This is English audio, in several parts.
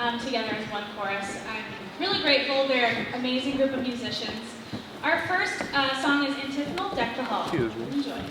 together as one chorus. I'm really grateful. They're an amazing group of musicians. Our first song is Antiphonal, Deck the Hall. Enjoy.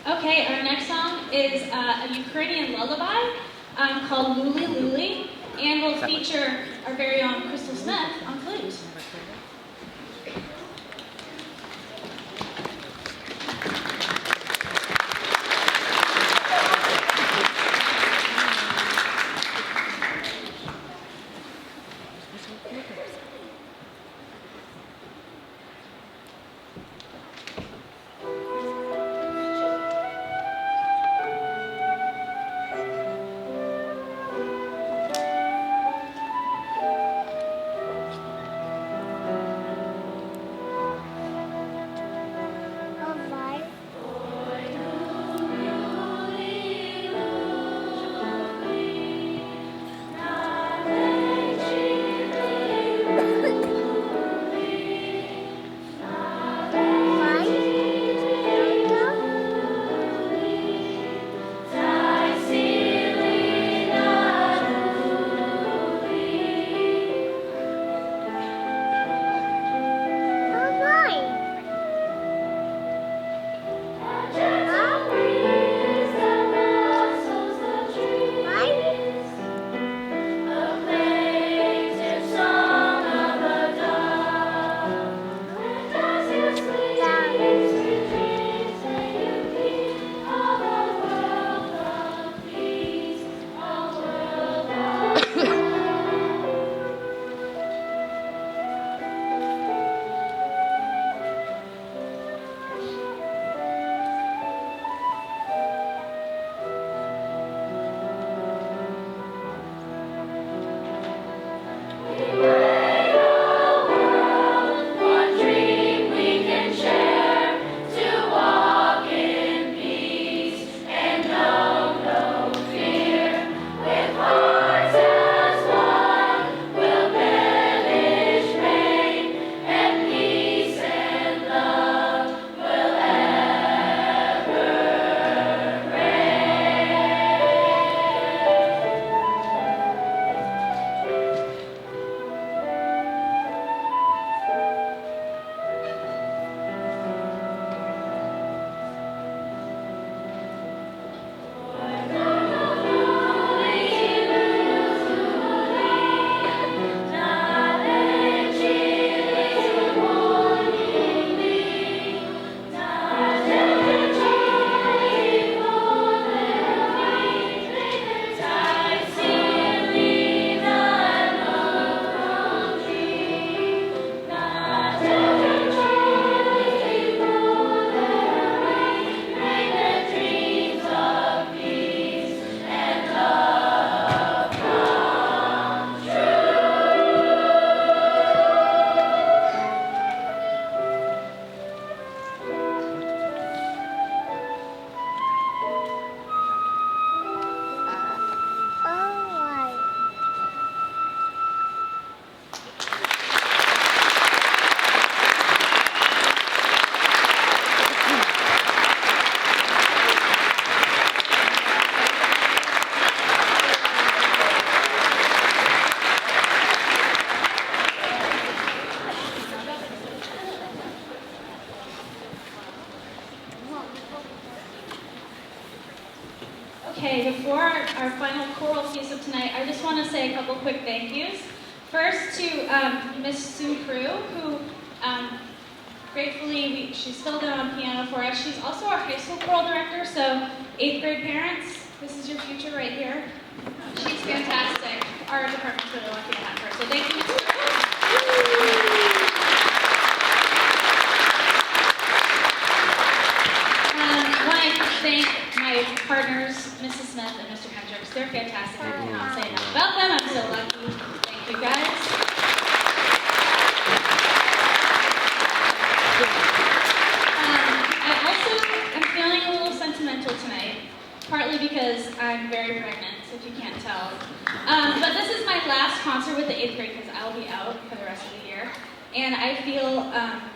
Okay, our next song is a Ukrainian lullaby called Luli Luli, and will feature our very own Crystal Smith on flute. Okay, before our final choral piece of tonight, I just want to say a couple quick thank yous. First to Miss Sue Crew, who gratefully she's filled in on piano for us. She's also our high school choral director, so 8th grade parents, this is your future right here. She's fantastic. Our department's really lucky to have her, so thank you, Miss Crew. I want to thank my partners, Mrs. Smith and Mr. Hendricks. They're fantastic. I cannot say enough about them. I'm so lucky. Thank you, guys. I also am feeling a little sentimental tonight, partly because I'm very pregnant, if you can't tell. But this is my last concert with the 8th grade because I'll be out for the rest of the year. And I feel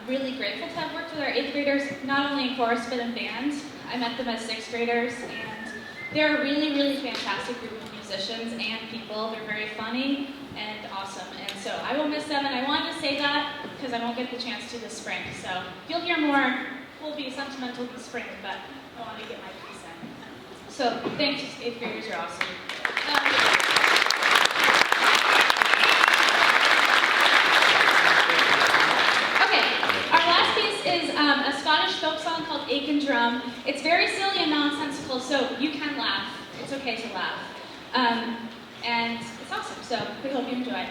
really grateful to have worked with our 8th graders, not only in chorus, but in band. I met them as 6th graders, and they're a really, really fantastic group of musicians and people. They're very funny and awesome, and so I will miss them, and I wanted to say that because I won't get the chance to this spring. So you'll hear more. We'll be sentimental this spring, but I want to get my piece in. So thanks, 8th graders, you're awesome. Our last piece is a Scottish folk song called Aiken Drum. It's very silly and nonsensical, so you can laugh. It's okay to laugh. And it's awesome, so we hope you enjoy.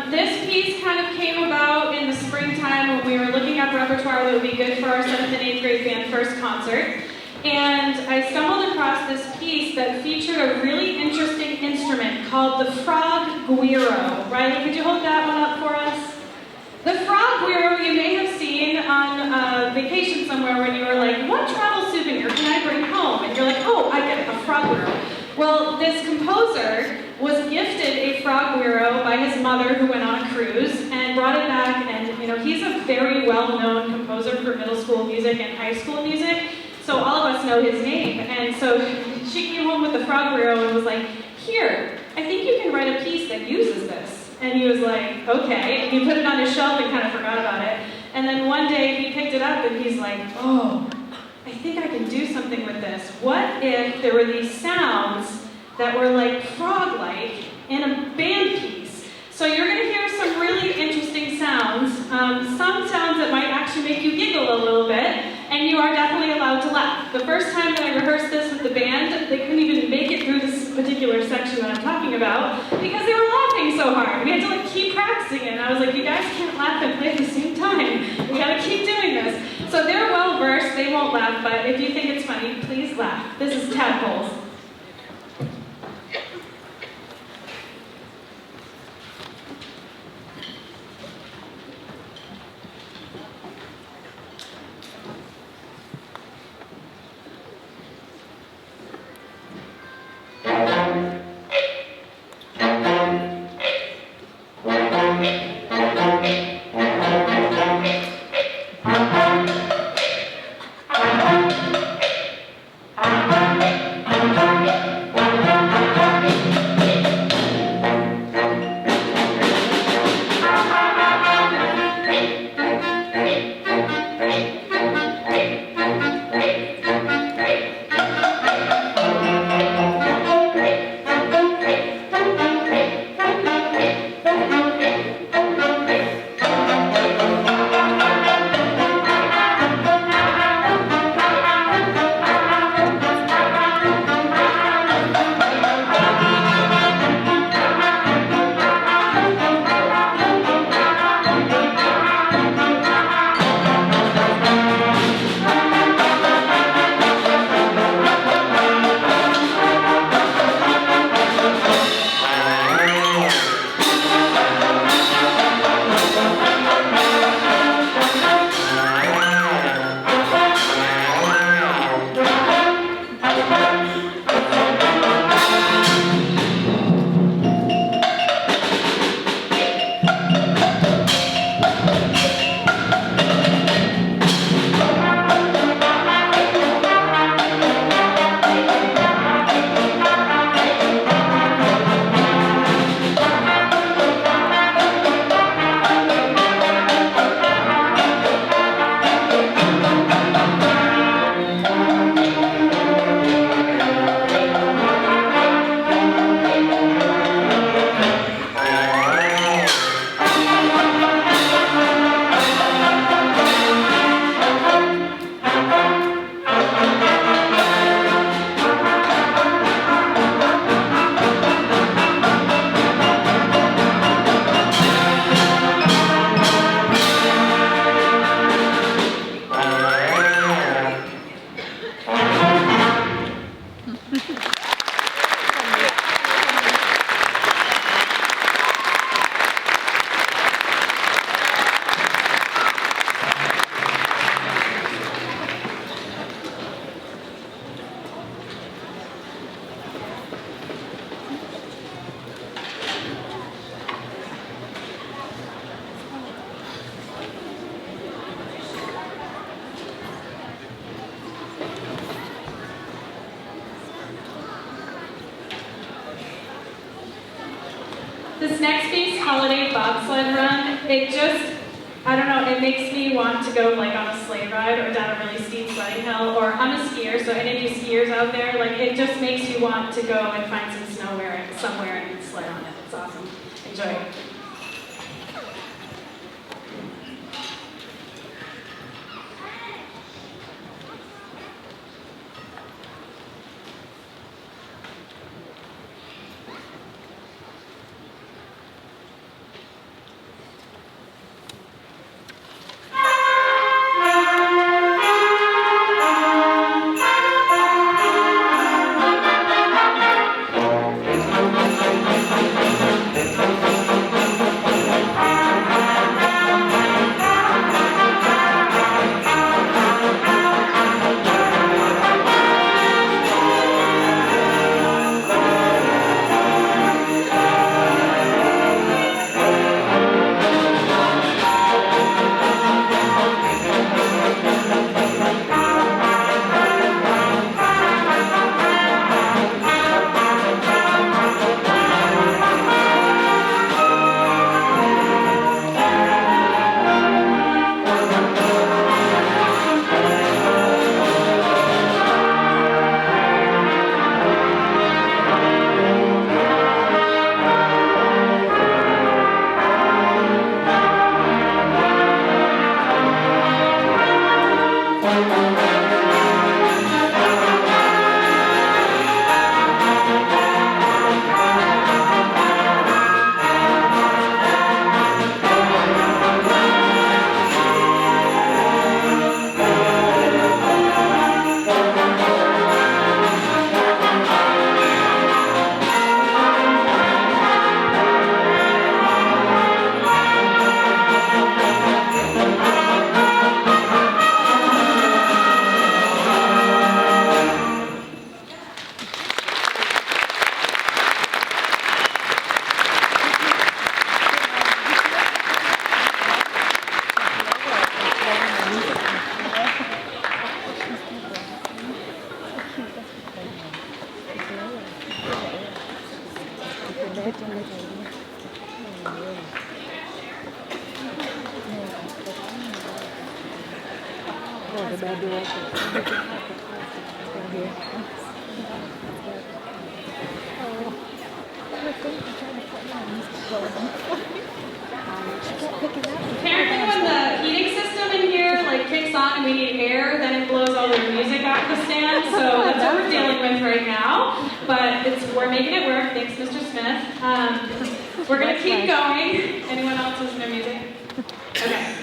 This piece kind of came about in the springtime when we were looking up repertoire that would be good for our 7th and 8th grade band first concert. And I stumbled across this piece that featured a really interesting instrument called the frog Weero. Riley, could you hold that one up for us? The frog Weero you may have seen on vacation somewhere when you were like, what travel souvenir can I bring home? And you're like, oh, I get it, a frog Weero. Well, this composer was gifted a frog Weero by his mother who went on a cruise and brought it back and a very well-known composer for middle school music and high school music, so all of us know his name. And so she came home with the frog Weero and was like, here, I think you can write a piece that uses this. And he was like, okay. And he put it on his shelf and kind of forgot about it. And then one day he picked it up and he's like, oh, I think I can do something with this. What if there were these sounds that were like frog-like in a band piece? So you're going to hear some really interesting sounds, some sounds that might actually make you giggle a little bit, and you are definitely allowed to laugh. The first time that I rehearsed this with the band, they couldn't even make it through this particular section that I'm talking about because they were laughing so hard. We had to like keep practicing it, and I was like, you guys can't laugh and play at the same time. We got to keep doing this. So they're well versed, they won't laugh, but if you think it's funny, please laugh. This is Tadpoles. This next piece, Holiday Bobsled Run, I don't know, it makes me want to go like on a sleigh ride or down a really steep sledding hill, or I'm a skier, so any of you skiers out there, like it just makes you want to go and find some snow somewhere and sled on it. It's awesome. Enjoy it. Apparently when the heating system in here like kicks on and we need air, then it blows all the music out of the stand. So that's what we're dealing with right now. But we're making it work. Thanks, Mr. Smith. We're gonna keep going. Anyone else listen to music? Okay.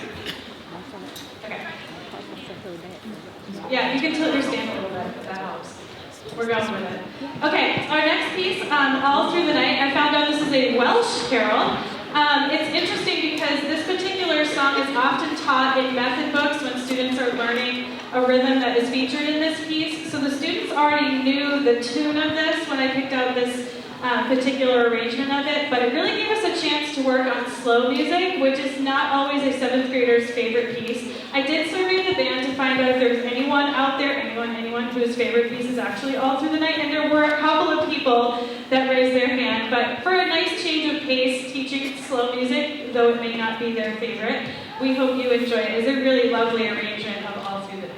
Okay. Yeah, you can tilt your stand a little bit if that helps. We're going with it. Okay, our next piece, All Through the Night, I found out this is a Welsh carol. It's interesting because this particular song is often taught in method books when students are learning a rhythm that is featured in this piece. So the students already knew the tune of this when I picked out this particular arrangement of it, but it really gave us a chance to work on slow music, which is not always a 7th grader's favorite piece. I did survey the band to find out if there's anyone out there, anyone whose favorite piece is actually All Through the Night, and there were a couple of people that raised their hand, but for a nice change of pace, teaching slow music, though it may not be their favorite, we hope you enjoy it. It's a really lovely arrangement of All Through the Night.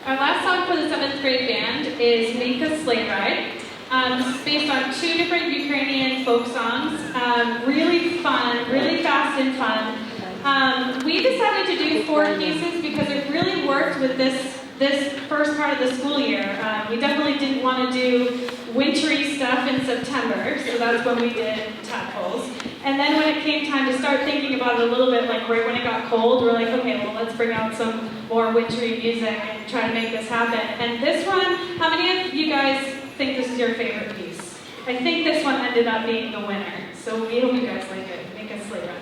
Our last song for the 7th grade band is Makea's Sleigh Ride. This is based on 2 different Ukrainian folk songs. Really fun, really fast and fun. We decided to do 4 pieces because it really worked with this first part of the school year. We definitely didn't want to do wintry stuff in September, so that's when we did tadpoles. And then when it came time to start thinking about it a little bit, like right when it got cold, we're like, okay, well, let's bring out some more wintry music and try to make this happen. And this one, how many of you guys think this is your favorite piece? I think this one ended up being the winner, so we hope you guys like it. Make a sleigh ride.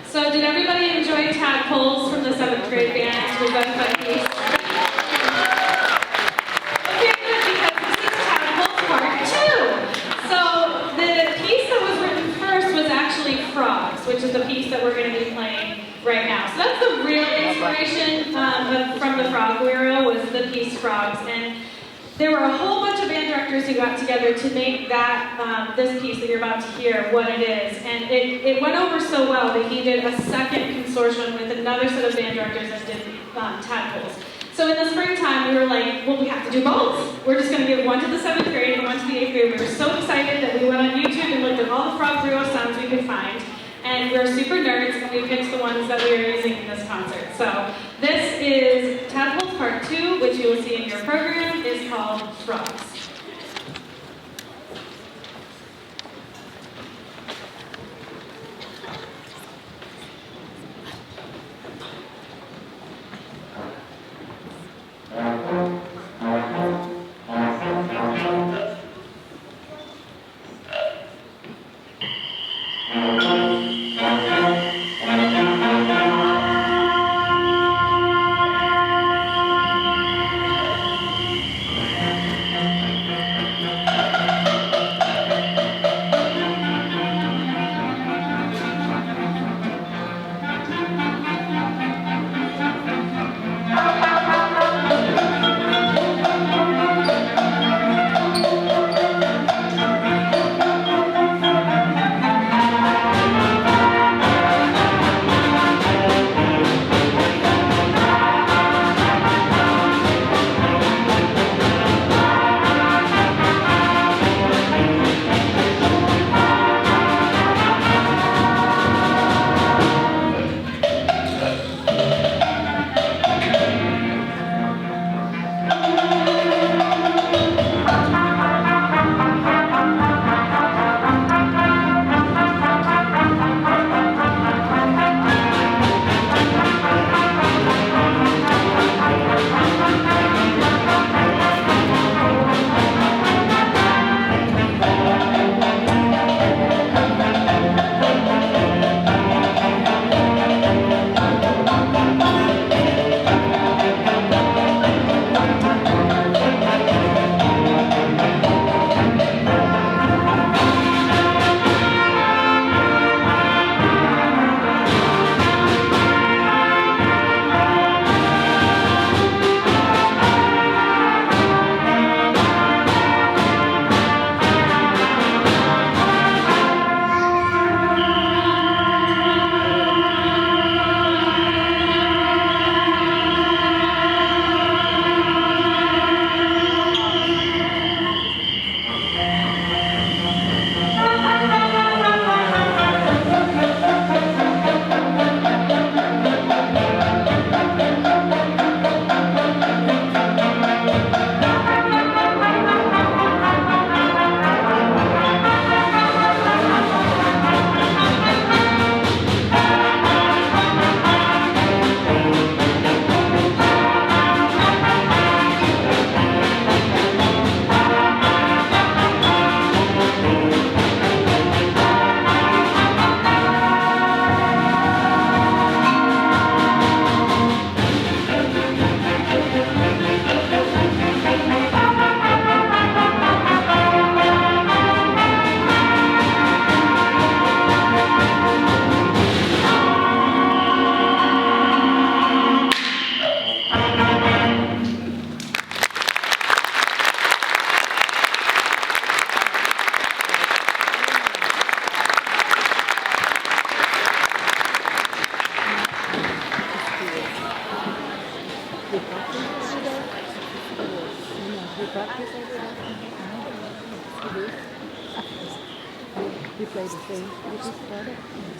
So did everybody enjoy tadpoles from the 7th grade band? Was that a fun piece? Okay, good, because this is tadpoles part 2. So the piece that was written first was actually frogs, which is the piece that we're going to be playing right now. So that's the real inspiration from the frog Weero, was the piece frogs. And there were a whole bunch of band directors who got together to make that, this piece that you're about to hear, what it is. And it went over so well that he did a second consortium with another set of band directors that did tadpoles. So in the springtime, we were like, well, we have to do both. We're just going to give one to the 7th grade and one to the 8th grade. We were so excited that we went on YouTube and looked at all the frog Weero sounds we could find. And we're super nerds, and we picked the ones that we are using in this concert. So this is Tadpoles Part 2, which you will see in your program, is called Frogs.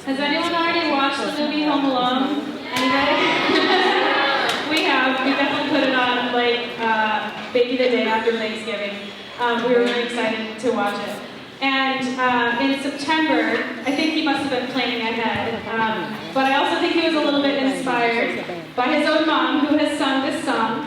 Has anyone already watched the movie Home Alone? Anybody? We have. We definitely put it on like maybe the day after Thanksgiving. We were really excited to watch it. And in September, I think he must have been planning ahead, but I also think he was a little bit inspired by his own mom, who has sung this song.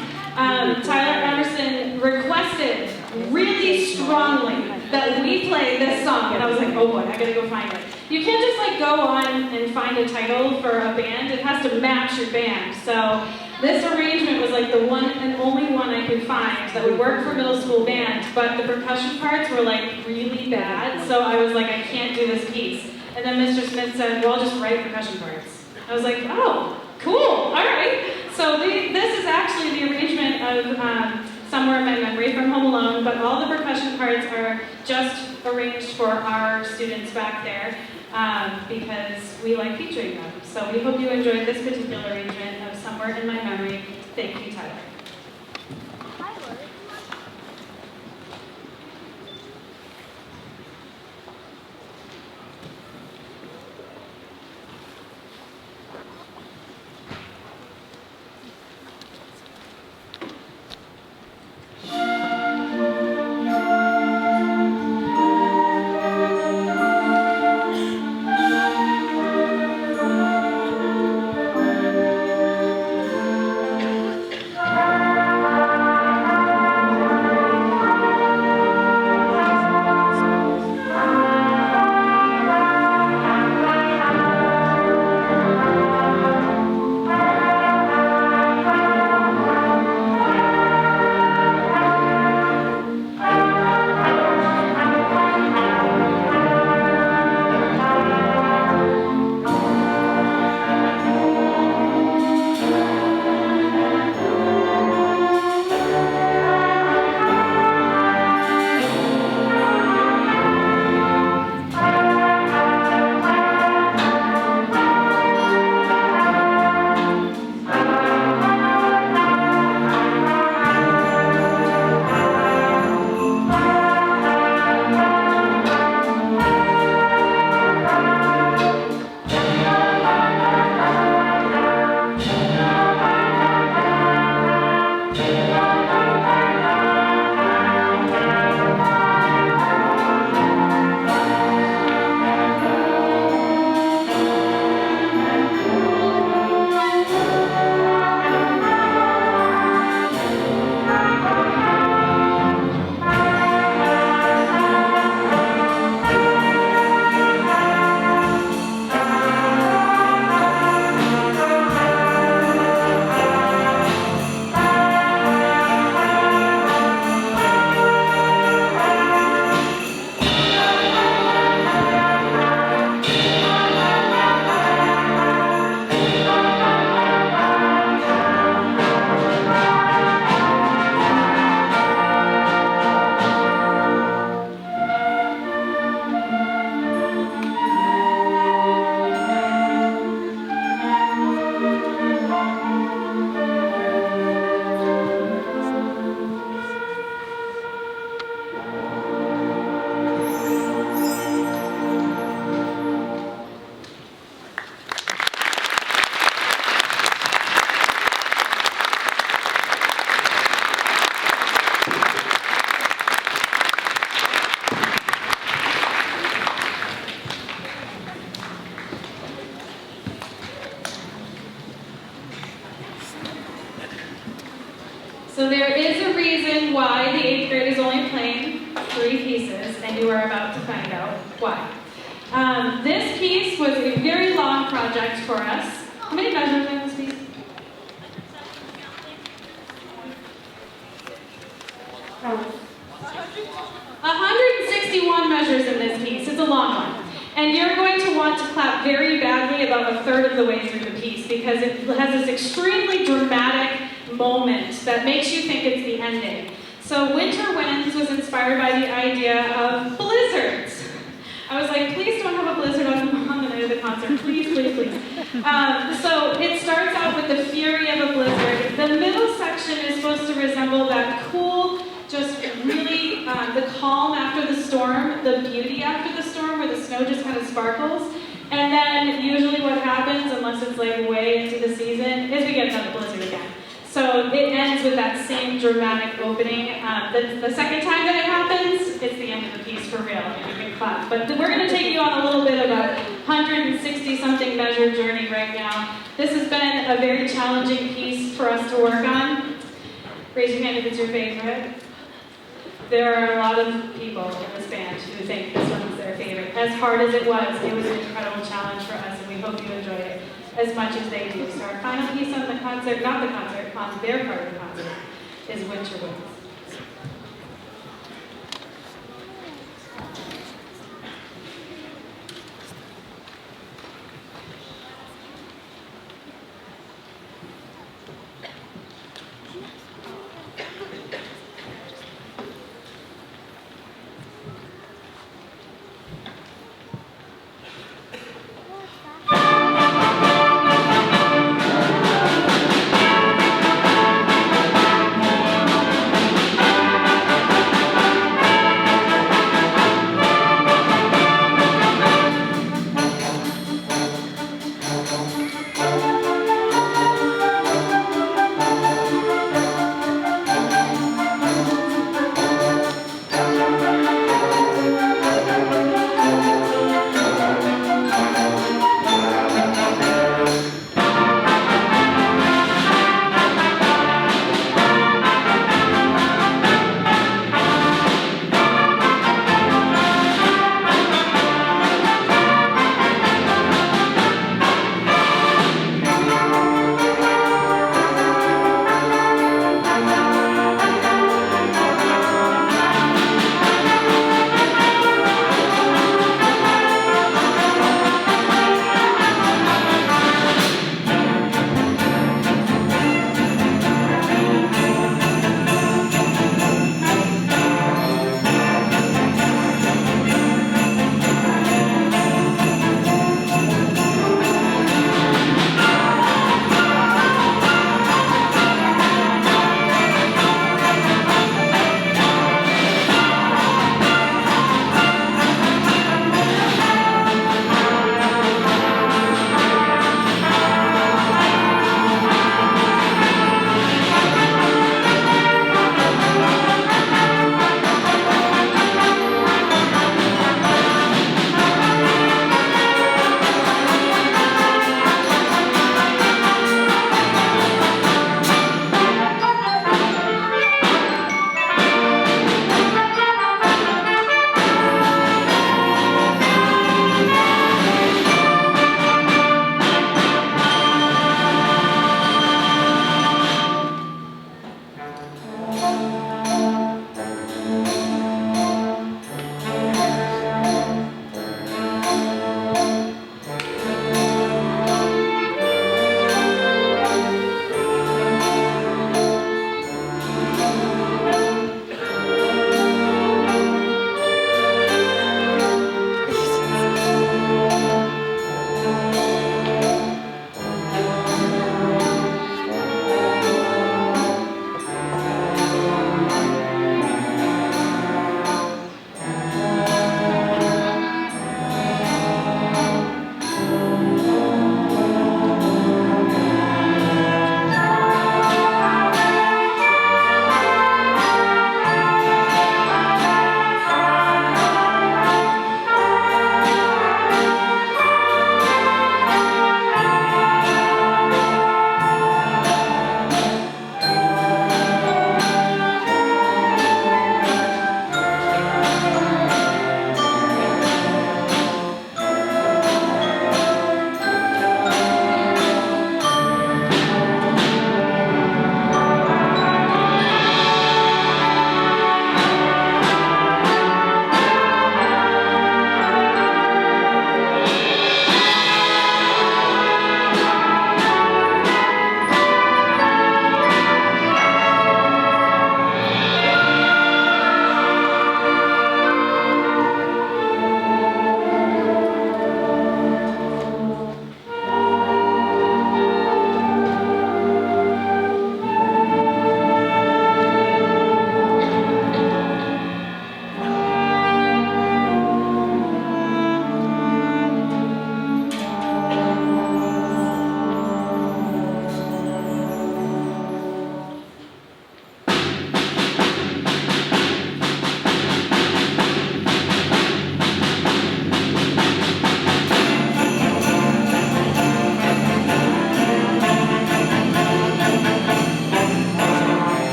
Tyler Emerson requested really strongly that we play this song, and I was like, oh boy, I gotta go find it. You can't just like go on and find a title for a band, it has to match your band. So this arrangement was like the one and only one I could find that would work for middle school band, but the percussion parts were like really bad, so I was like, I can't do this piece. And then Mr. Smith said, well, I'll just write percussion parts. I was like, oh, cool, all right. So this is actually the arrangement of Somewhere in My Memory from Home Alone, but all the percussion parts are just arranged for our students back there because we like featuring them. So we hope you enjoyed this particular arrangement of Somewhere in My Memory. Thank you, Tyler. So there is a reason why the 8th grade is only playing 3 pieces, and you are about to find out why. This piece was a very long project for us. How many measures are in this piece? 161 measures in this piece. It's a long one. And you're going to want to clap very badly about a third of the way through the piece because it has this extremely dramatic moment that makes you think it's the ending. So Winter Winds was inspired by the idea of blizzards. I was like, please don't have a blizzard on the night of the concert. Please, please, please. So it starts out with the fury of a blizzard. The middle section is supposed to resemble that cool, just really, the calm after the storm, the beauty after the storm, where the snow just kind of sparkles. And then usually what happens, unless it's like way into the season, is we get another blizzard again. So it ends with that same dramatic opening. The second time that it happens, it's the end of the piece for real, and you can clap. But we're going to take you on a little bit of a 160-something measure journey right now. This has been a very challenging piece for us to work on. Raise your hand if it's your favorite. There are a lot of people in this band who think this one's their favorite. As hard as it was an incredible challenge for us, and we hope you enjoyed it as much as they do. So our final piece on the concert, not the concert, on their part of the concert, is Winter Winds.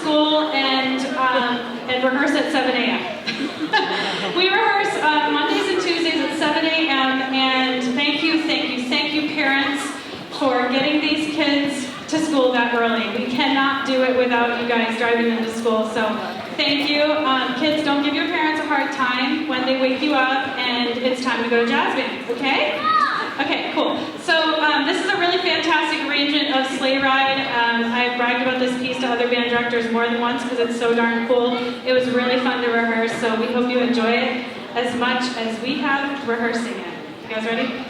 school and rehearse at 7 a.m. We rehearse Mondays and Tuesdays at 7 a.m. and thank you parents for getting these kids to school that early. We cannot do it without you guys driving them to school, so thank you. Kids, don't give your parents a hard time when they wake you up and it's time to go to jazz band, okay? Okay, cool. So this is a really fantastic arrangement of Sleigh Ride. I've bragged about this piece to other band directors more than once because it's so darn cool. It was really fun to rehearse, so we hope you enjoy it as much as we have rehearsing it. You guys ready?